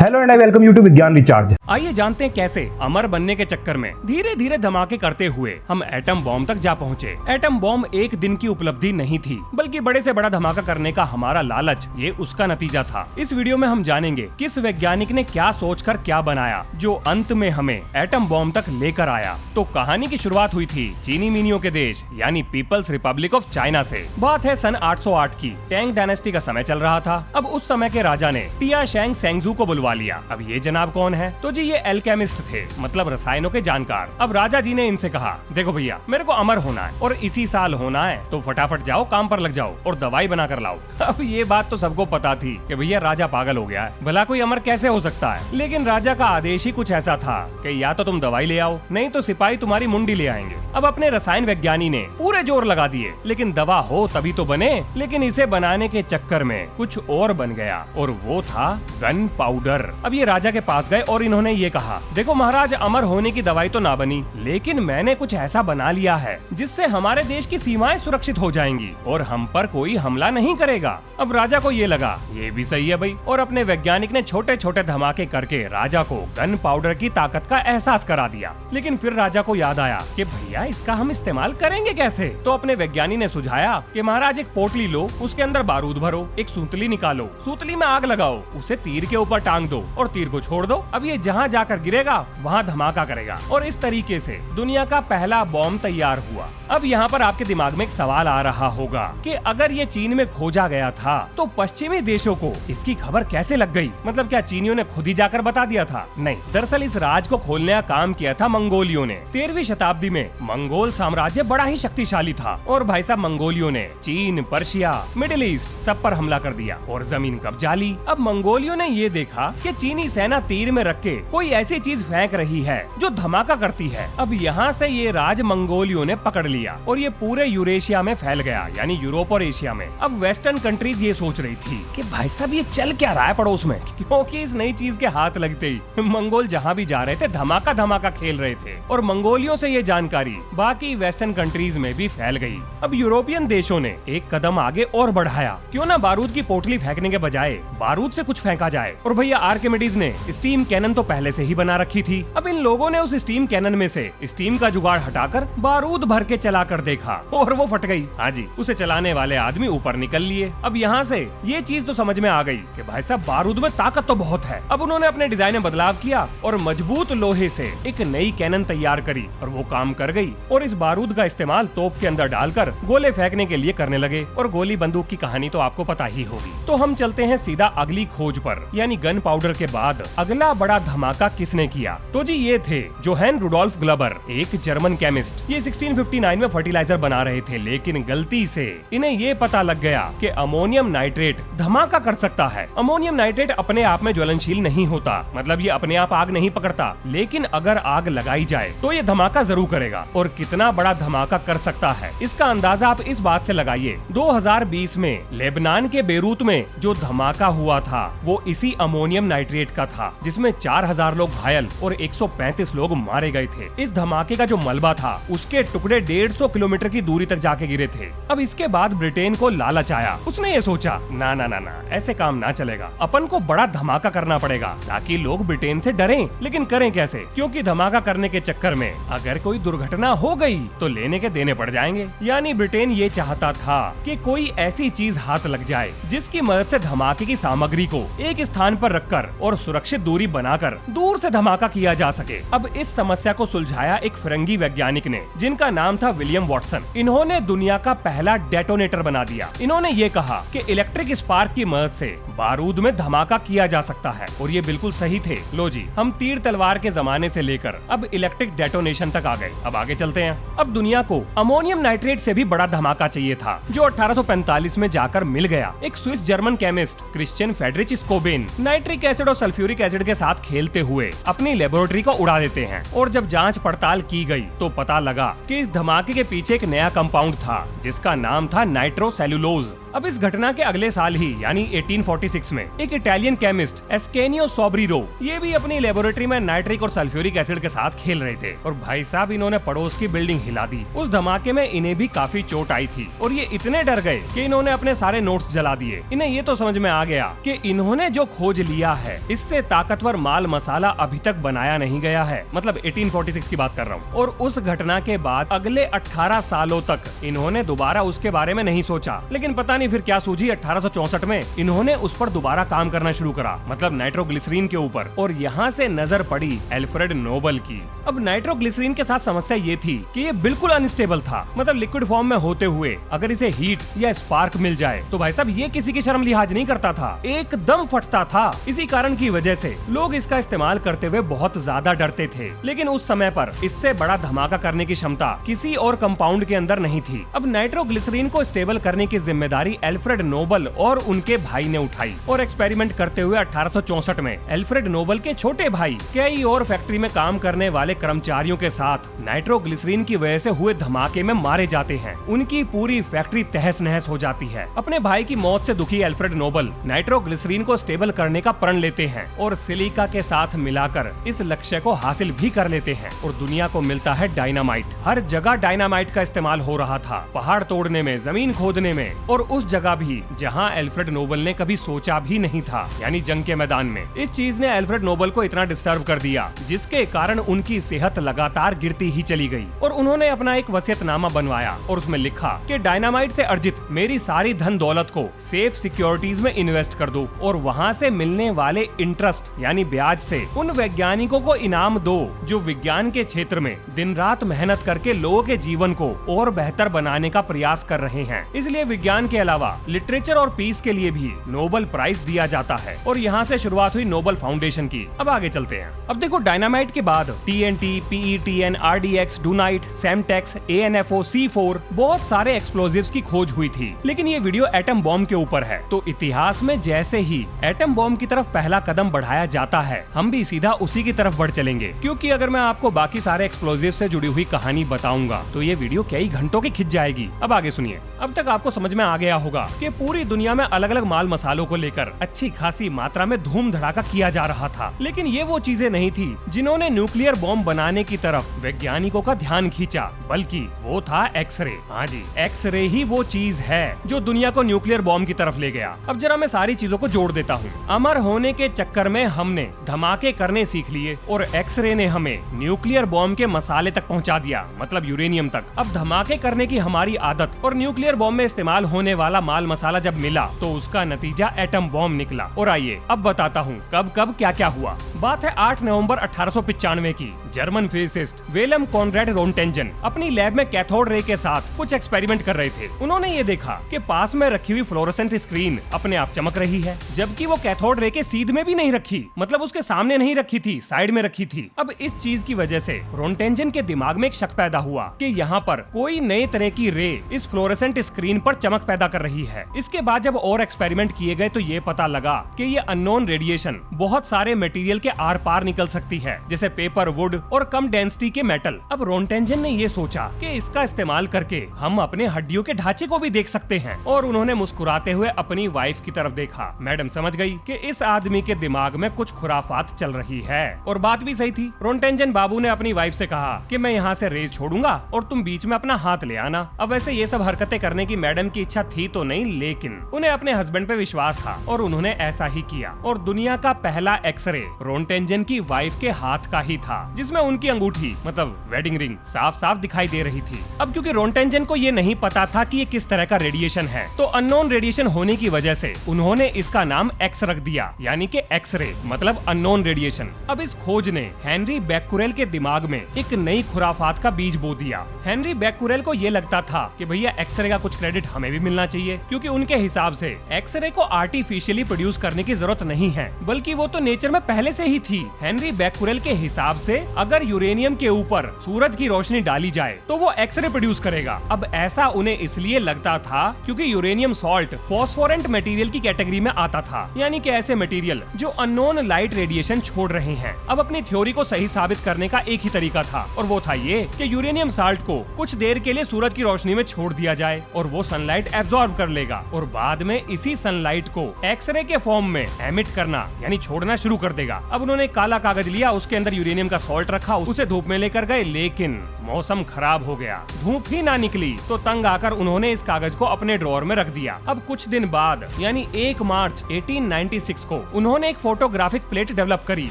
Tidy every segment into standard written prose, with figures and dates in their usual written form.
Hello and I welcome you to Vigyan recharge. आइए जानते हैं कैसे अमर बनने के चक्कर में धीरे धीरे धमाके करते हुए हम एटम बॉम्ब तक जा पहुँचे। एटम बॉम्ब एक दिन की उपलब्धि नहीं थी, बल्कि बड़े से बड़ा धमाका करने का हमारा लालच ये उसका नतीजा था। इस वीडियो में हम जानेंगे किस वैज्ञानिक ने क्या सोचकर क्या बनाया जो अंत में हमें एटम बॉम्ब तक लेकर आया। तो कहानी की शुरुआत हुई थी चीनी मिनियों के देश यानी पीपल्स रिपब्लिक ऑफ चाइना से। बात है सन 808 की। टैंग डायनेस्टी का समय चल रहा था। अब उस समय के राजा ने टिया शेंग सेंगजू को बुलवा लिया। अब ये जनाब कौन है? तो जी ये एल्केमिस्ट थे, मतलब रसायनों के जानकार। अब राजा जी ने इनसे कहा, देखो भैया मेरे को अमर होना है और इसी साल होना है, तो फटाफट जाओ काम पर लग जाओ और दवाई बना कर लाओ। अब ये बात तो सबको पता थी कि भैया राजा पागल हो गया है, भला कोई अमर कैसे हो सकता है। लेकिन राजा का आदेश ही कुछ ऐसा था कि या तो तुम दवाई ले आओ, नहीं तो सिपाही तुम्हारी मुंडी ले आएंगे। अब अपने रसायन विज्ञानी ने पूरे जोर लगा दिए, लेकिन दवा हो तभी तो बने। लेकिन इसे बनाने के चक्कर में कुछ और बन गया और वो था गन पाउडर। अब ये राजा के पास गए और इन्होंने ये कहा, देखो महाराज अमर होने की दवाई तो ना बनी, लेकिन मैंने कुछ ऐसा बना लिया है जिससे हमारे देश की सीमाएं सुरक्षित हो जाएंगी और हम पर कोई हमला नहीं करेगा। अब राजा को ये लगा ये भी सही है भाई, और अपने वैज्ञानिक ने छोटे छोटे धमाके करके राजा को गन पाउडर की ताकत का एहसास करा दिया। लेकिन फिर राजा को याद आया कि भैया इसका हम इस्तेमाल करेंगे कैसे। तो अपने वैज्ञानिक ने सुझाया कि महाराज एक पोटली लो, उसके अंदर बारूद भरो, एक सूतली निकालो, सूतली में आग लगाओ, उसे तीर के ऊपर टांग दो और तीर को छोड़ दो। अब ये जहाँ जाकर गिरेगा वहाँ धमाका करेगा और इस तरीके से दुनिया का पहला बॉम्ब तैयार हुआ। अब यहाँ पर आपके दिमाग में एक सवाल आ रहा होगा कि अगर ये चीन में खोजा गया था तो पश्चिमी देशों को इसकी खबर कैसे लग गई? मतलब क्या चीनियों ने खुद ही जाकर बता दिया था? नहीं, दरअसल इस राज को खोलने का काम किया था मंगोलियों ने। 13वीं शताब्दी में मंगोल साम्राज्य बड़ा ही शक्तिशाली था और भाई साहब मंगोलियों ने चीन, पर्शिया, मिडिल ईस्ट सब पर हमला कर दिया और जमीन कब्जा ली। अब मंगोलियों ने ये देखा कि चीनी सेना तीर में रख के कोई ऐसी चीज फेंक रही है जो धमाका करती है। अब यहाँ से ये राज मंगोलियों ने पकड़ लिया और ये पूरे यूरेशिया में फैल गया, यानी यूरोप और एशिया में। अब वेस्टर्न कंट्रीज ये सोच रही थी कि भाई साहब ये चल क्या रहा है पड़ोस में, क्योंकि इस नई चीज के हाथ लगते ही मंगोल जहाँ भी जा रहे थे धमाका धमाका खेल रहे थे और मंगोलियों से ये जानकारी बाकी वेस्टर्न कंट्रीज में भी फैल गई। अब यूरोपियन देशों ने एक कदम आगे और बढ़ाया, क्यों ना बारूद की पोटली फेंकने के बजाय बारूद से कुछ फेंका जाए। और भैया आर्किमिडीज ने स्टीम कैनन तो पहले से ही बना रखी थी। अब इन लोगों ने उस स्टीम कैनन में से स्टीम का जुगाड़ हटाकर बारूद भर के चला कर देखा और वो फट गई। हाँ जी, उसे चलाने वाले आदमी ऊपर निकल लिए। अब यहाँ से ये चीज तो समझ में आ गई कि भाई साहब बारूद में ताकत तो बहुत है। अब उन्होंने अपने डिजाइन में बदलाव किया और मजबूत लोहे से एक नई कैनन तैयार करी और वो काम कर गई। और इस बारूद का इस्तेमाल तोप के अंदर डालकर गोले फेंकने के लिए करने लगे। और गोली बंदूक की कहानी तो आपको पता ही होगी। तो हम चलते हैं सीधा अगली खोज पर, यानी गन पाउडर के बाद अगला बड़ा धमाका किसने किया? तो जी ये थे जोहान रुडोल्फ ग्लबर, एक जर्मन केमिस्ट। ये 1659 में फर्टिलाइजर बना रहे थे, लेकिन गलती से इन्हें ये पता लग गया कि अमोनियम नाइट्रेट धमाका कर सकता है। अमोनियम नाइट्रेट अपने आप में ज्वलनशील नहीं होता, मतलब ये अपने आप आग नहीं पकड़ता, लेकिन अगर आग लगाई जाए तो ये धमाका जरूर करेगा। और कितना बड़ा धमाका कर सकता है इसका अंदाजा आप इस बात से लगाइए, 2020 में लेबनान के बेरूत में जो धमाका हुआ था वो इसी अमोनियम नाइट्रेट का था, जिसमें 4000 लोग घायल और 135 लोग मारे गए थे। इस धमाके का जो मलबा था उसके टुकड़े 150 किलोमीटर की दूरी तक जाके गिरे थे। अब इसके बाद ब्रिटेन को लालच आया, उसने ये सोचा ना ना ना ना ऐसे काम ना चलेगा, अपन को बड़ा धमाका करना पड़ेगा ताकि लोग ब्रिटेन से डरें। लेकिन करें कैसे? क्योंकि धमाका करने के चक्कर में अगर कोई दुर्घटना हो गई तो लेने के देने पड़ जाएंगे। यानी ब्रिटेन ये चाहता था कि कोई ऐसी चीज हाथ लग जाए जिसकी मदद से धमाके की सामग्री को एक स्थान पर रखकर और सुरक्षित दूरी बनाकर दूर से धमाका किया जा सके। अब इस समस्या को सुलझाया एक फिरंगी वैज्ञानिक ने, जिनका नाम था विलियम वॉटसन। इन्होंने दुनिया का पहला डेटोनेटर बना दिया। इन्होंने ये कहा कि इलेक्ट्रिक स्पार्क की मदद से बारूद में धमाका किया जा सकता है और ये बिल्कुल सही थे। लो जी, हम तीर तलवार के जमाने से लेकर अब इलेक्ट्रिक डेटोनेशन तक आ गए। अब आगे चलते हैं। अब दुनिया को अमोनियम नाइट्रेट से भी बड़ा धमाका चाहिए था, जो 1845 में जाकर मिल गया। एक Swiss German chemist Christian Friedrich Schonbein nitric acid और सल्फ्यूरिक एसिड के साथ खेलते हुए अपनी लेबोरेटरी को उड़ा देते हैं। और जब जांच पड़ताल की गई तो पता लगा कि इस धमाके के पीछे एक नया कंपाउंड था जिसका नाम था नाइट्रोसेल्यूलोज। अब इस घटना के अगले साल ही यानी 1846 में एक इटालियन केमिस्ट एस्केनियो सोब्रिरो ये भी अपनी लेबोरेटरी में नाइट्रिक और सल्फ्यूरिक एसिड के साथ खेल रहे थे और भाई साहब इन्होंने पड़ोस की बिल्डिंग हिला दी। उस धमाके में इन्हें भी काफी चोट आई थी और ये इतने डर गए कि इन्होंने अपने सारे नोट्स जला दिए। इन्हें ये तो समझ में आ गया कि इन्होंने जो खोज लिया है इससे ताकतवर माल मसाला अभी तक बनाया नहीं गया है, मतलब 1846 की बात कर रहा हूँ। और उस घटना के बाद अगले 18 सालों तक इन्होंने दोबारा उसके बारे में नहीं सोचा, लेकिन पता नहीं फिर क्या सूझी 1864 में इन्होंने उस पर दोबारा काम करना शुरू करा, मतलब नाइट्रोग्लिसरीन के ऊपर। और यहाँ से नजर पड़ी एल्फ्रेड नोबल की। अब नाइट्रोग्लिसरीन के साथ समस्या ये थी कि ये बिल्कुल अनस्टेबल था, मतलब लिक्विड फॉर्म में होते हुए अगर इसे हीट या स्पार्क मिल जाए तो भाई साहब ये किसी की शर्म लिहाज नहीं करता था, एकदम फटता था। इसी कारण की वजह से लोग इसका इस्तेमाल करते हुए बहुत ज्यादा डरते थे, लेकिन उस समय पर इससे बड़ा धमाका करने की क्षमता किसी और कंपाउंड के अंदर नहीं थी। अब नाइट्रोग्लिसरीन को स्टेबल करने की जिम्मेदारी एल्फ्रेड नोबल और उनके भाई ने उठाई और एक्सपेरिमेंट करते हुए 1864 में एल्फ्रेड नोबल के छोटे भाई कई और फैक्ट्री में काम करने वाले कर्मचारियों के साथ नाइट्रोग्लिसरीन की वजह से हुए धमाके में मारे जाते हैं। उनकी पूरी फैक्ट्री तहस नहस हो जाती है। अपने भाई की मौत से दुखी एल्फ्रेड नोबल नाइट्रोग्लिसरीन को स्टेबल करने का प्रण लेते हैं और सिलिका के साथ मिलाकर इस लक्ष्य को हासिल भी कर लेते हैं और दुनिया को मिलता है डायनामाइट। हर जगह डायनामाइट का इस्तेमाल हो रहा था, पहाड़ तोड़ने में, जमीन खोदने में, और उस जगह भी जहां एल्फ्रेड नोबल ने कभी सोचा भी नहीं था, यानी जंग के मैदान में। इस चीज ने एल्फ्रेड नोबल को इतना डिस्टर्ब कर दिया जिसके कारण उनकी सेहत लगातार गिरती ही चली गई और उन्होंने अपना एक वसीयतनामा बनवाया और उसमें लिखा कि डायनामाइट से अर्जित मेरी सारी धन दौलत को सेफ सिक्योरिटीज में इन्वेस्ट कर दो और वहां से मिलने वाले इंटरेस्ट यानी ब्याज से उन वैज्ञानिकों को इनाम दो जो विज्ञान के क्षेत्र में दिन रात मेहनत करके लोगों के जीवन को और बेहतर बनाने का प्रयास कर रहे हैं। इसलिए विज्ञान के अलावा लिटरेचर और पीस के लिए भी नोबल प्राइज दिया जाता है और यहाँ से शुरुआत हुई नोबल फाउंडेशन की। अब आगे चलते हैं। अब देखो डायनामाइट के बाद TNT, PETN, RDX, डूनाइट, सेमटेक्स, ANFO, C4 बहुत सारे एक्सप्लोजिव्स की खोज हुई थी, लेकिन ये वीडियो एटम बॉम्ब के ऊपर है। तो इतिहास में जैसे ही एटम बॉम्ब की तरफ पहला कदम बढ़ाया जाता है हम भी सीधा उसी की तरफ बढ़ चलेंगे, क्योंकि अगर मैं आपको बाकी सारे एक्सप्लोजिव से जुड़ी हुई कहानी बताऊंगा तो ये वीडियो कई घंटों की खिंच जाएगी। अब आगे सुनिए। अब तक आपको समझ में आ गया होगा कि पूरी दुनिया में अलग अलग माल मसालों को लेकर अच्छी खासी मात्रा में धूम धड़ाका किया जा रहा था, लेकिन ये वो चीजें नहीं थी जिन्होंने न्यूक्लियर बॉम्ब बनाने की तरफ वैज्ञानिकों का ध्यान खींचा, बल्कि वो था एक्सरे। हाँ जी, एक्सरे ही वो चीज है जो दुनिया को न्यूक्लियर बॉम्ब की तरफ ले गया। अब जरा मैं सारी चीजों को जोड़ देता हूँ। अमर होने के चक्कर में हमने धमाके करने सीख लिए और एक्सरे ने हमें न्यूक्लियर बॉम्ब के मसाले तक पहुँचा दिया, मतलब यूरेनियम तक। अब धमाके करने की हमारी आदत और न्यूक्लियर बॉम्ब में इस्तेमाल होने वाला माल मसाला जब मिला तो उसका नतीजा एटम बॉम्ब निकला। और आइए अब बताता हूँ कब कब क्या क्या हुआ। बात है 8 नवंबर 1895 की। जर्मन फिजिसिस्ट वेलम कॉनराड रोंटेंजन अपनी लैब में कैथोड रे के साथ कुछ एक्सपेरिमेंट कर रहे थे। उन्होंने ये देखा कि पास में रखी हुई फ्लोरोसेंट स्क्रीन अपने आप चमक रही है, जबकि वो कैथोड रे के सीध में भी नहीं रखी, मतलब उसके सामने नहीं रखी थी, साइड में रखी थी। अब इस चीज की वजह से रोंटेंजन के दिमाग में एक शक पैदा हुआ कि यहाँ पर कोई नए तरह की रे इस फ्लोरोसेंट स्क्रीन पर चमक पैदा कर रही है। इसके बाद जब और एक्सपेरिमेंट किए गए तो ये पता लगा कि ये अननोन रेडिएशन बहुत सारे मटेरियल के आर पार निकल सकती है, जैसे पेपर, वुड और कम डेंसिटी के मेटल। अब रोंटेंजन ने ये सोचा कि इसका इस्तेमाल करके हम अपने हड्डियों के ढांचे को भी देख सकते हैं और उन्होंने मुस्कुराते हुए अपनी वाइफ की तरफ देखा। मैडम समझ गई कि इस आदमी के दिमाग में कुछ खुराफात चल रही है और बात भी सही थी। रोंटेंजन बाबू ने अपनी वाइफ से कहा कि मैं यहाँ से रेज छोड़ूंगा और तुम बीच में अपना हाथ ले आना। अब वैसे ये सब हरकतें करने की मैडम की इच्छा थी तो नहीं, लेकिन उन्हें अपने हस्बैंड पे विश्वास था और उन्होंने ऐसा ही किया। और दुनिया का पहला एक्सरे रोंटेंजन की वाइफ के हाथ का ही था, जिसमें उनकी अंगूठी मतलब वेडिंग रिंग साफ साफ दिखाई दे रही थी। अब क्योंकि रोंटेंजन को ये नहीं पता था कि ये किस तरह का रेडिएशन है, तो अननोन रेडिएशन होने की वजह से उन्होंने इसका नाम एक्स रख दिया, यानी कि एक्सरे मतलब अननोन रेडिएशन। अब इस खोज ने हेनरी बैक्यूरेल के दिमाग में एक नई खुराफात का बीज बो दिया। हेनरी बैक्यूरेल को ये लगता था कि भैया एक्सरे का कुछ क्रेडिट हमें भी मिलना चाहिए, क्योंकि उनके हिसाब से एक्सरे को आर्टिफिशियली प्रोड्यूस करने की जरूरत नहीं है, बल्कि वो तो नेचर में पहले से ही थी। हेनरी बैक्यूरेल के हिसाब से अगर यूरेनियम के ऊपर सूरज की रोशनी डाली जाए तो वो एक्सरे प्रोड्यूस करेगा। अब ऐसा उन्हें इसलिए लगता था क्योंकि यूरेनियम सॉल्ट फॉस्फोरेंट मटेरियल की कैटेगरी में आता था, यानी कि ऐसे मटेरियल जो अननोन लाइट रेडिएशन छोड़ रहे हैं। अब अपनी थ्योरी को सही साबित करने का एक ही तरीका था और वो था ये कि यूरेनियम साल्ट को कुछ देर के लिए सूरज की रोशनी में छोड़ दिया जाए और वो सनलाइट एब्जॉर्ब कर लेगा और बाद में इसी सनलाइट को एक्सरे के फॉर्म में एमिट करना यानी छोड़ना शुरू कर देगा। अब उन्होंने काला कागज लिया, उसके अंदर यूरेनियम का सॉल्ट रखा, उसे धूप में लेकर गए, लेकिन मौसम खराब हो गया, धूप ही ना निकली। तो तंग आकर उन्होंने इस कागज को अपने ड्रॉअर में रख दिया। अब कुछ दिन बाद यानी 1 मार्च 1896 को उन्होंने एक फोटोग्राफिक प्लेट डेवलप करी,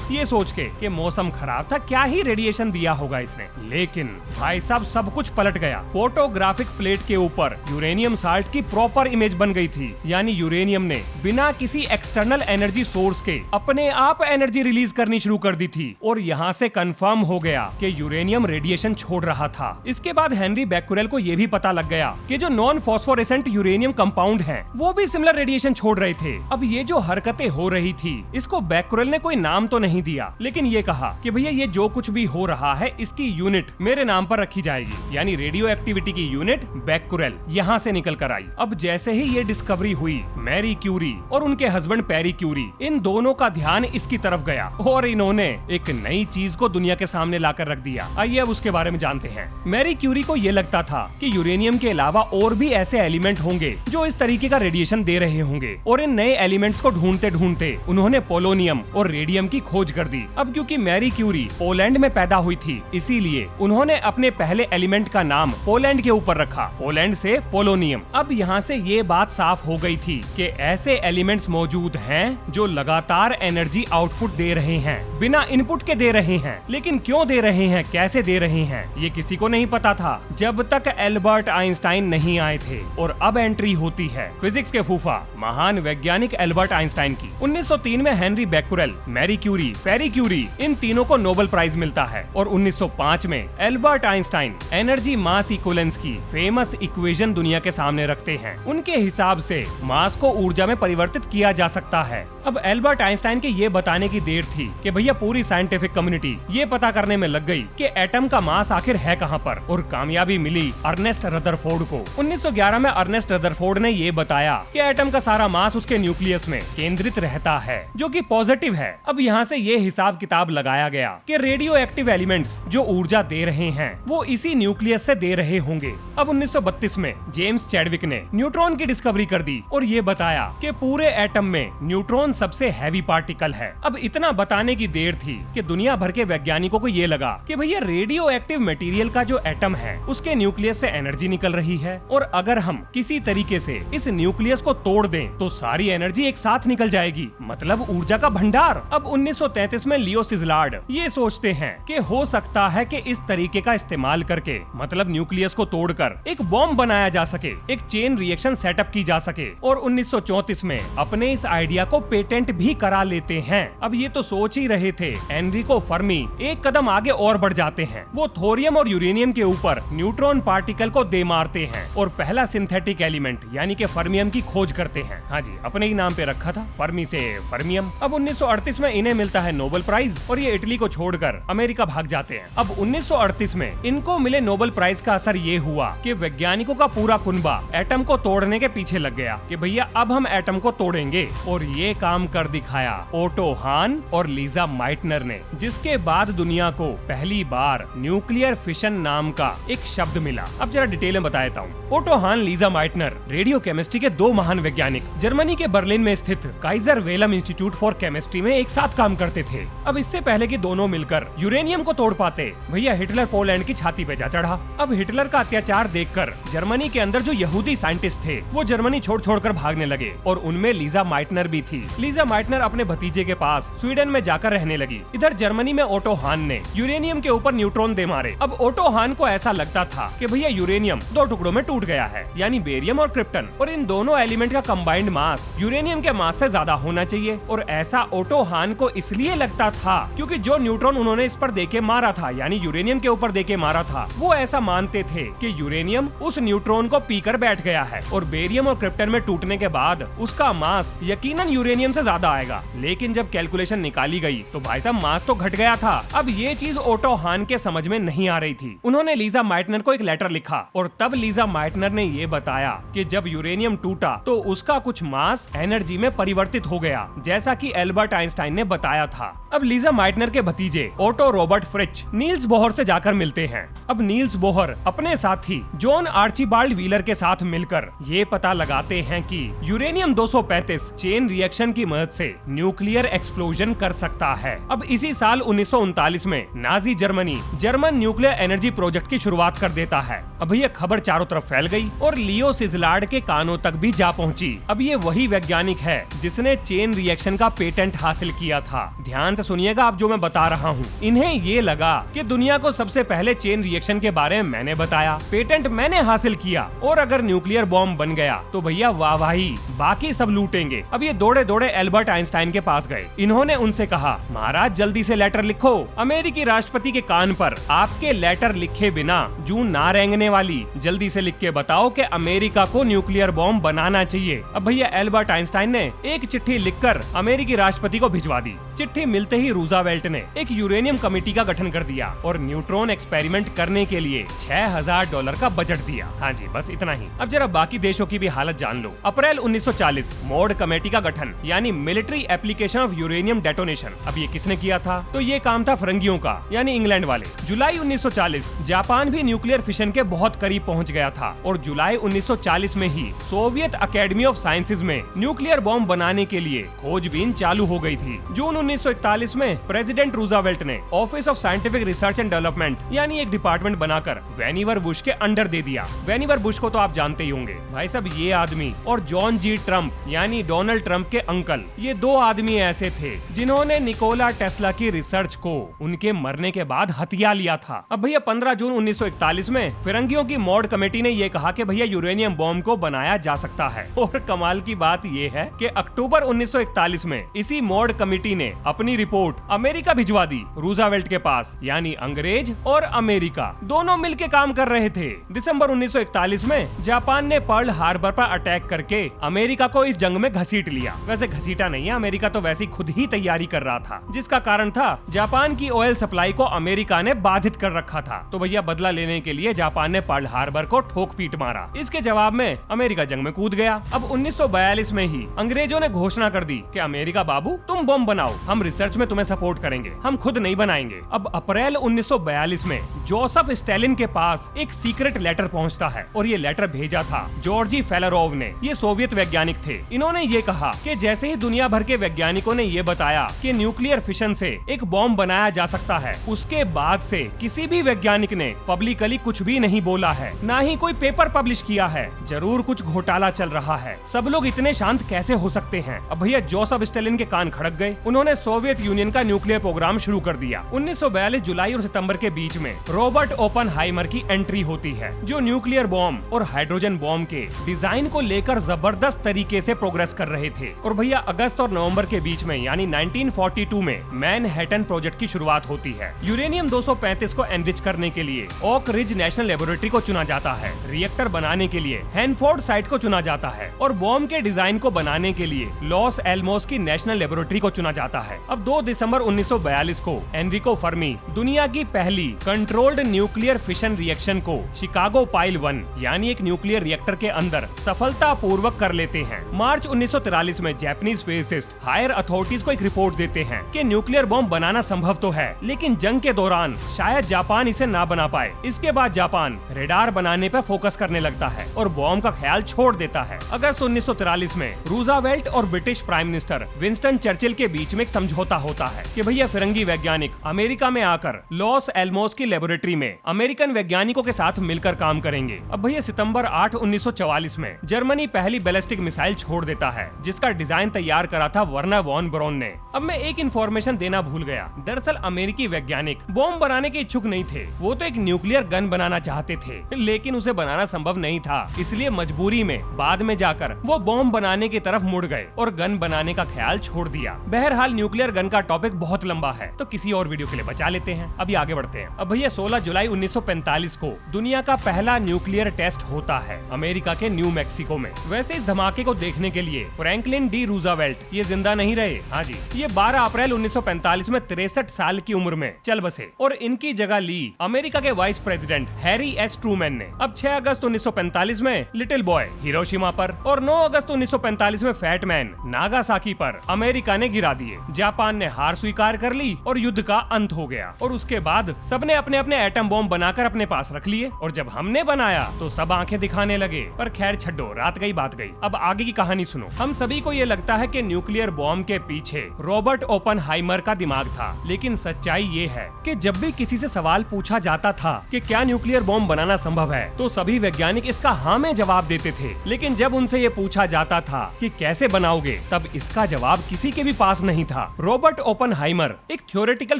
ये सोच के कि मौसम खराब था, क्या ही रेडिएशन दिया होगा इसने। लेकिन भाई साहब सब कुछ पलट गया। फोटोग्राफिक प्लेट के ऊपर यूरेनियम साल्ट की प्रॉपर इमेज बन गई थी, यानी यूरेनियम ने बिना किसी एक्सटर्नल एनर्जी सोर्स के अपने आप एनर्जी रिलीज करनी शुरू कर दी थी और यहाँ से कंफर्म हो गया कि यूरेनियम रेडिएशन छोड़ रहा था। इसके बाद हेनरी बैक्यूरेल को यह भी पता लग गया कि जो नॉन फॉस्फोरेसेंट यूरेनियम कंपाउंड हैं, वो भी सिमिलर रेडिएशन छोड़ रहे थे। अब ये जो हरकतें हो रही थी, इसको बैक्यूरेल ने कोई नाम तो नहीं दिया, लेकिन ये कहा कि भैया ये जो कुछ भी हो रहा है इसकी यूनिट मेरे नाम पर रखी जाएगी, यानी रेडियो एक्टिविटी की यूनिट बैक्यूरेल यहाँ से निकल कर आई। अब जैसे ही ये डिस्कवरी हुई, मैरी क्यूरी और उनके हस्बैंड पेरी क्यूरी, इन दोनों का ध्यान इसकी तरफ गया और इन्होंने एक नई चीज को दुनिया के सामने लाकर रख दिया। आइए अब उसके बारे में जानते हैं। मैरी क्यूरी को ये लगता था कि यूरेनियम के अलावा और भी ऐसे एलिमेंट होंगे जो इस तरीके का रेडिएशन दे रहे होंगे और इन नए एलिमेंट्स को ढूंढते ढूंढते उन्होंने पोलोनियम और रेडियम की खोज कर दी। अब क्योंकि मैरी क्यूरी पोलैंड में पैदा हुई थी, इसीलिए उन्होंने अपने पहले एलिमेंट का नाम पोलैंड के ऊपर रखा, पोलैंड से पोलोनियम। अब यहाँ से ये बात साफ हो गई थी कि ऐसे एलिमेंट्स मौजूद हैं जो लगातार एनर्जी आउटपुट दे रहे हैं, बिना इनपुट के दे रहे हैं। लेकिन क्यों दे रहे हैं, कैसे दे रहे हैं, ये किसी को नहीं पता था जब तक एल्बर्ट आइंस्टाइन नहीं आए थे। और अब एंट्री होती है फिजिक्स के फूफा महान वैज्ञानिक एल्बर्ट आइंस्टाइन की। 1903 में Henri Becquerel, Marie Curie, Pierre Curie, इन तीनों को नोबेल प्राइज मिलता है और 1905 में Albert Einstein energy mass equivalence की फेमस इक्वेशन दुनिया के सामने रखते हैं। उनके हिसाब से मास को ऊर्जा में परिवर्तित किया जा सकता है। अब एल्बर्ट आइंस्टाइन के ये बताने की देर थी कि भैया पूरी साइंटिफिक कम्युनिटी ये पता करने में लग गई कि एटम का मास आखिर है कहां पर, और कामयाबी मिली अर्नेस्ट रदरफोर्ड को। 1911 में अर्नेस्ट रदरफोर्ड ने ये बताया कि एटम का सारा मास उसके न्यूक्लियस में केंद्रित रहता है, जो कि पॉजिटिव है। अब यहाँ से ये हिसाब किताब लगाया गया कि रेडियो एक्टिव एलिमेंट्स जो ऊर्जा दे रहे हैं वो इसी न्यूक्लियस से दे रहे होंगे। अब 1932 में जेम्स चैडविक ने न्यूट्रॉन की डिस्कवरी कर दी और ये बताया कि पूरे एटम में न्यूट्रॉन सबसे हैवी पार्टिकल है। अब इतना बताने की देर थी कि दुनिया भर के वैज्ञानिकों को ये लगा कि भैया रेडियो एक्टिव मटेरियल का जो एटम है उसके न्यूक्लियस से एनर्जी निकल रही है और अगर हम किसी तरीके से इस न्यूक्लियस को तोड़ दें तो सारी एनर्जी एक साथ निकल जाएगी, मतलब ऊर्जा का भंडार। अब 1933 में लियो सिजलार्ड ये सोचते हैं कि हो सकता है कि इस तरीके का इस्तेमाल करके, मतलब न्यूक्लियस को तोड़कर एक बॉम्ब बनाया जा सके, एक चेन रिएक्शन सेटअप की जा सके, और 1934 में अपने इस आइडिया को पेटेंट भी करा लेते हैं। अब ये तो सोच ही रहे थे, एनरिको फर्मी एक कदम आगे और बढ़ जाते हैं। वो थोरियम और यूरेनियम के ऊपर न्यूट्रॉन पार्टिकल को दे मारते हैं और पहला सिंथेटिक एलिमेंट यानी कि फर्मियम की खोज करते हैं। हाँ जी, अपने ही नाम पे रखा था, फर्मी से फर्मियम। अब 1938 में इन्हें मिलता है नोबेल प्राइज और ये इटली को छोड़कर अमेरिका भाग जाते हैं। अब 1938 में इनको मिले नोबेल प्राइज का असर ये हुआ कि वैज्ञानिकों का पूरा कुनबा एटम को तोड़ने के पीछे लग गया कि भैया अब हम एटम को तोड़ेंगे, और ये काम कर दिखाया ओटो हान और लीजा माइटनर ने, जिसके बाद दुनिया को पहली बार न्यूक्लियर फिशन नाम का एक शब्द मिला। अब जरा डिटेल में बता देता हूँ। ओटो हान, लीजा माइटनर रेडियो केमिस्ट्री के दो महान वैज्ञानिक जर्मनी के बर्लिन में स्थित Kaiser Wilhelm institute for chemistry में एक साथ काम करते थे। अब इससे पहले कि दोनों मिलकर यूरेनियम को तोड़ पाते, भैया हिटलर पोलैंड की छाती पे जा चढ़ा। अब हिटलर का अत्याचार देखकर जर्मनी के अंदर जो यहूदी साइंटिस्ट थे वो जर्मनी छोड़ छोड़कर भागने लगे और उनमें लीजा माइटनर भी थी। लीजा माइटनर अपने भतीजे के पास स्वीडन में जाकर रहने लगी। इधर जर्मनी में ओटो हान ने यूरेनियम के ऊपर न्यूट्रॉन दे मारे। अब ओटो हान को ऐसा लगता था कि भैया यूरेनियम दो टुकड़ों में टूट गया है, यानी बेरियम और क्रिप्टन, और इन दोनों एलिमेंट का कंबाइंड मास यूरेनियम के मास से ज्यादा होना चाहिए। और ऐसा ओटो हान को इसलिए लगता था क्योंकि जो न्यूट्रॉन उन्होंने इस पर देके मारा था, यानी यूरेनियम के ऊपर देके मारा था, वो ऐसा मानते थे कि यूरेनियम उस न्यूट्रॉन को पीकर बैठ गया है और बेरियम और क्रिप्टन में टूटने के बाद उसका मास यकीनन यूरेनियम से ज्यादा आएगा। लेकिन जब कैलकुलेशन निकाली गई तो भाई साहब मास तो घट गया था। अब ये चीज ओटो हान के समझ में नहीं आ रही थी। उन्होंने लीजा माइटनर को एक लेटर लिखा और तब लीजा माइटनर ने ये बताया कि जब यूरेनियम टूटा तो उसका कुछ मास एनर्जी में परिवर्तित हो गया, जैसा कि एल्बर्ट आइंस्टाइन ने बताया था। अब लीजा माइटनर के भतीजे Otto Robert Frisch Niels Bohr से जाकर मिलते हैं। अब नील्स बोहर अपने साथी जॉन आर्चिबाल्ड व्हीलर के साथ मिलकर ये पता लगाते हैं कि यूरेनियम 235 चेन रिएक्शन की मदद से न्यूक्लियर एक्सप्लोजन कर सकता है। अब इसी साल 1939 में Nazi Germany German nuclear energy project की शुरुआत कर देता है। अब ये खबर चारों तरफ फैल गई और लियो सिजलार्ड के कानों तक भी जा पहुंची। अब ये वही वैज्ञानिक है जिसने चेन रिएक्शन का पेटेंट हासिल किया था। ध्यान से सुनिएगा आप जो मैं बता रहा हूँ। इन्हें ये लगा कि दुनिया को सबसे पहले चेन रिएक्शन के बारे में मैंने बताया, पेटेंट मैंने हासिल किया और अगर न्यूक्लियर बॉम्ब बन गया तो भैया वाहवाही, बाकी सब लूटेंगे। अब ये दौड़े दौड़े एल्बर्ट आइंस्टाइन के पास गए। इन्होंने उनसे कहा, महाराज जल्दी से लेटर लिखो, अमेरिकी राष्ट्रपति के कान पर आपके लेटर लिखे बिना जून ना रेंगने वाली, जल्दी से लिख के बताओ कि अमेरिका को न्यूक्लियर बॉम्ब बनाना चाहिए। अब भैया एल्बर्ट आइंस्टाइन ने एक चिट्ठी लिखकर अमेरिकी राष्ट्रपति को भिजवा दी। चिट्ठी मिलते ही रूजावेल्ट ने एक यूरेनियम कमेटी का गठन कर दिया और न्यूट्रॉन एक्सपेरिमेंट करने के लिए $6000 का बजट दिया। हाँ जी, बस इतना ही। अब जरा बाकी देशों की भी हालत जान लो। अप्रैल 1940 मॉड कमेटी का गठन यानी military application of uranium detonation. अब ये किसने किया था? तो ये काम था फरंगियों का यानी इंग्लैंड वाले। जुलाई 1940 जापान भी न्यूक्लियर फिशन के बहुत करीब पहुंच गया था और जुलाई 1940 में ही सोवियत अकेडमी ऑफ साइंसेज में न्यूक्लियर बॉम्ब बनाने के लिए खोजबीन चालू हो गई थी। जून 1941 में प्रेसिडेंट रूजावेल्ट ने office of scientific research and development यानी एक डिपार्टमेंट बनाकर वैनिवर बुश के अंडर दे दिया। वैनिवर बुश को तो आप जानते ही होंगे भाई साहब। ये आदमी और जॉन जी ट्रम्प यानी डोनाल्ड ट्रम्प के अंकल, ये दो आदमी ऐसे थे जिन्होंने निकोला टेस्ला की रिसर्च को उनके मरने के बाद हथिया लिया था। अब भैया 15 जून 1941 में फिरंगियों की मॉड कमेटी ने ये कहा कि भैया यूरेनियम बॉम्ब को बनाया जा सकता है। और कमाल की बात ये है कि अक्टूबर 1941 में इसी मॉड कमेटी ने अपनी रिपोर्ट अमेरिका भिजवा दी रूजावेल्ट के पास, यानी अंग्रेज और अमेरिका दोनों मिलके काम कर रहे थे। दिसंबर 1941 में जापान ने पर्ल हार्बर पर अटैक करके अमेरिका को इस जंग में घसीट लिया। वैसे घसीटा नहीं है, अमेरिका तो वैसे खुद ही तैयारी कर रहा था, जिसका कारण था जापान की ऑयल सप्लाई को अमेरिका ने बाधित कर रखा था। तो भैया बदला लेने के लिए जापान ने पर्ल हार्बर को ठोक पीट मारा। इसके जवाब में अमेरिका जंग में कूद गया। अब 1942 में ही अंग्रेजों ने घोषणा कर दी कि अमेरिका बाबू तुम बम बनाओ, हम रिसर्च में तुम्हें सपोर्ट करेंगे, हम खुद नहीं बनाएंगे। अब अप्रैल 1942 में जोसेफ स्टालिन के पास एक सीक्रेट लेटर पहुंचता है और ये लेटर भेजा था जॉर्जी फेलरोव ने। ये सोवियत वैज्ञानिक थे। इन्होंने ये कहा कि जैसे ही दुनिया भर के वैज्ञानिकों ने ये बताया कि न्यूक्लियर फिशन से एक बॉम्ब बनाया जा सकता है, उसके बाद से किसी भी वैज्ञानिक ने पब्लिकली कुछ भी नहीं बोला है, ना ही कोई पेपर पब्लिश किया है। जरूर कुछ घोटाला चल रहा है, सब लोग इतने शांत कैसे हो सकते हैं। अब भैया जोसेफ स्टालिन के कान खड़क गए। उन्होंने सोवियत यूनियन का न्यूक्लियर प्रोग्राम शुरू कर दिया। 1942 जुलाई और सितंबर के बीच में रॉबर्ट ओपनहाइमर की एंट्री होती है, जो न्यूक्लियर बॉम्ब और हाइड्रोजन बॉम्ब के डिजाइन को लेकर जबरदस्त तरीके से प्रोग्रेस कर रहे थे। और भैया अगस्त और नवंबर के बीच में यानी 1942 में मैनहट्टन प्रोजेक्ट की शुरुआत होती है। यूरेनियम 235 को एनरिच करने के लिए ओक रिज नेशनल लेबोरेटरी को चुना जाता है, रिएक्टर बनाने के लिए हैनफोर्ड साइट को चुना जाता है और बॉम्ब के डिजाइन को बनाने के लिए लॉस एल्मोस की नेशनल लेबोरेटरी को चुना जाता है। अब 2 दिसंबर 1942 को एनरिको फर्मी दुनिया की पहली कंट्रोल्ड न्यूक्लियर फिशन रिएक्शन को शिकागो पाइल 1 यानी एक न्यूक्लियर रिएक्टर के अंदर सफलता पूर्वक कर लेते हैं। मार्च 1943 में जापानीज फिजिसिस्ट हायर अथॉरिटीज को एक रिपोर्ट देते हैं कि न्यूक्लियर बॉम्ब बनाना संभव तो है, लेकिन जंग के दौरान शायद जापान इसे ना बना पाए। इसके बाद जापान रेडार बनाने पर फोकस करने लगता है और बॉम्ब का ख्याल छोड़ देता है। अगस्त 1943 में रूजावेल्ट और British prime minister Winston Churchill के बीच में एक समझौता होता है कि भैया फिरंगी वैज्ञानिक अमेरिका में आकर लॉस एल्मोस की लेबोरेटरी में अमेरिकन वैज्ञानिकों के साथ मिलकर काम करेंगे। अब भैया सितंबर 8, 1944 में जर्मनी पहली बैलिस्टिक मिसाइल छोड़ देता है, जिसका डिजाइन तैयार करा था वर्नर वॉन ब्रॉन ने। अब मैं एक इन्फॉर्मेशन देना भूल गया। दरअसल अमेरिकी वैज्ञानिक बॉम्ब बनाने के इच्छुक नहीं थे, वो तो एक न्यूक्लियर गन बनाना चाहते थे, लेकिन उसे बनाना संभव नहीं था। इसलिए मजबूरी में बाद में जाकर वो बॉम्ब बनाने की तरफ मुड़ गए और गन बनाने का ख्याल छोड़ दिया। बहरहाल न्यूक्लियर गन का टॉपिक बहुत लंबा है, तो किसी और वीडियो के लिए बचा लेते हैं। अभी आगे बढ़ते हैं। अब भैया 16 जुलाई 1945 को दुनिया का पहला न्यूक्लियर टेस्ट होता है अमेरिका के न्यू मैक्सिको में। वैसे इस धमाके को देखने के लिए फ्रैंकलिन डी रूजावेल्ट ये जिंदा नहीं रहे। हाँ जी, ये 12 अप्रैल 1945 में 63 साल की उम्र में चल बसे और इनकी जगह ली अमेरिका के vice president Harry S Trueman ने। अब 6 अगस्त 1945 में लिटिल बॉय हिरोशिमा पर और 9 अगस्त 1945 में फैट मैन नागासाकी पर अमेरिका ने गिरा दिए। जापान ने हार स्वीकार कर ली और युद्ध का अंत हो गया। और उसके बाद सबने अपने अपने एटम बॉम्ब बनाकर अपने पास रख लिए और जब हमने बनाया तो सब आंखें दिखाने लगे। पर खैर छड्डो, रात गई बात गई। अब आगे की कहानी सुनो। हम सभी को ये लगता है कि न्यूक्लियर बॉम्ब के पीछे रॉबर्ट ओपनहाइमर का दिमाग था, लेकिन सच्चाई ये है कि जब भी किसी से सवाल पूछा जाता था कि क्या न्यूक्लियर बॉम्ब बनाना संभव है तो सभी वैज्ञानिक इसका हाँ में जवाब देते थे। लेकिन जब उनसे ये पूछा जाता था कि कैसे बनाओगे, तब इसका जवाब किसी के भी पास नहीं था। रॉबर्ट ओपनहाइमर एक थ्योरेटिकल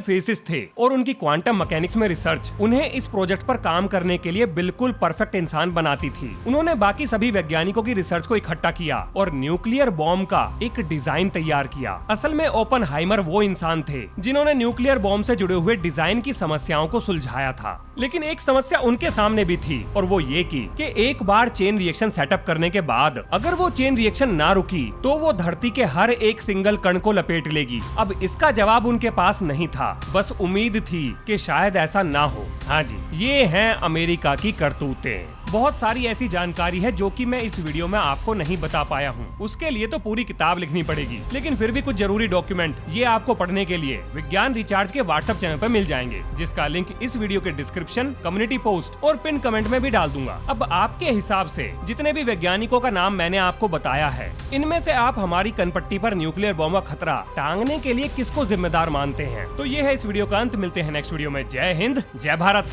फिजिसिस्ट थे और उनकी क्वांटम मैकेनिक्स में रिसर्च उन्हें इस प्रोजेक्ट पर काम करने के लिए बिल्कुल परफेक्ट इंसान बनाती थी। उन्होंने बाकी सभी वैज्ञानिकों की रिसर्च को इकट्ठा किया और न्यूक्लियर बॉम्ब का एक डिजाइन तैयार किया। असल में ओपनहाइमर वो इंसान थे जिन्होंने न्यूक्लियर बॉम्ब से जुड़े हुए डिजाइन की समस्याओं को सुलझाया था। लेकिन एक समस्या उनके सामने भी थी और वो ये कि एक बार चेन रिएक्शन सेटअप करने के बाद अगर वो चेन रिएक्शन ना रुकी तो वो धरती के हर एक सिंगल कण को लपेट लेगी। अब इसका जवाब उनके पास नहीं था, बस उम्मीद थी कि शायद ऐसा ना हो। हाँ जी, ये हैं अमेरिका की करतूतें। बहुत सारी ऐसी जानकारी है जो कि मैं इस वीडियो में आपको नहीं बता पाया हूँ। उसके लिए तो पूरी किताब लिखनी पड़ेगी, लेकिन फिर भी कुछ जरूरी डॉक्यूमेंट ये आपको पढ़ने के लिए विज्ञान रिचार्ज के व्हाट्सएप चैनल पर मिल जाएंगे, जिसका लिंक इस वीडियो के डिस्क्रिप्शन, कम्युनिटी पोस्ट और पिन कमेंट में भी डाल दूंगा। अब आपके हिसाब से जितने भी वैज्ञानिकों का नाम मैंने आपको बताया है, इनमें से आप हमारी कनपट्टी पर न्यूक्लियर बॉम्ब का खतरा टांगने के लिए किसको जिम्मेदार मानते हैं? तो ये है इस वीडियो का अंत। मिलते हैं नेक्स्ट वीडियो में। जय हिंद, जय भारत।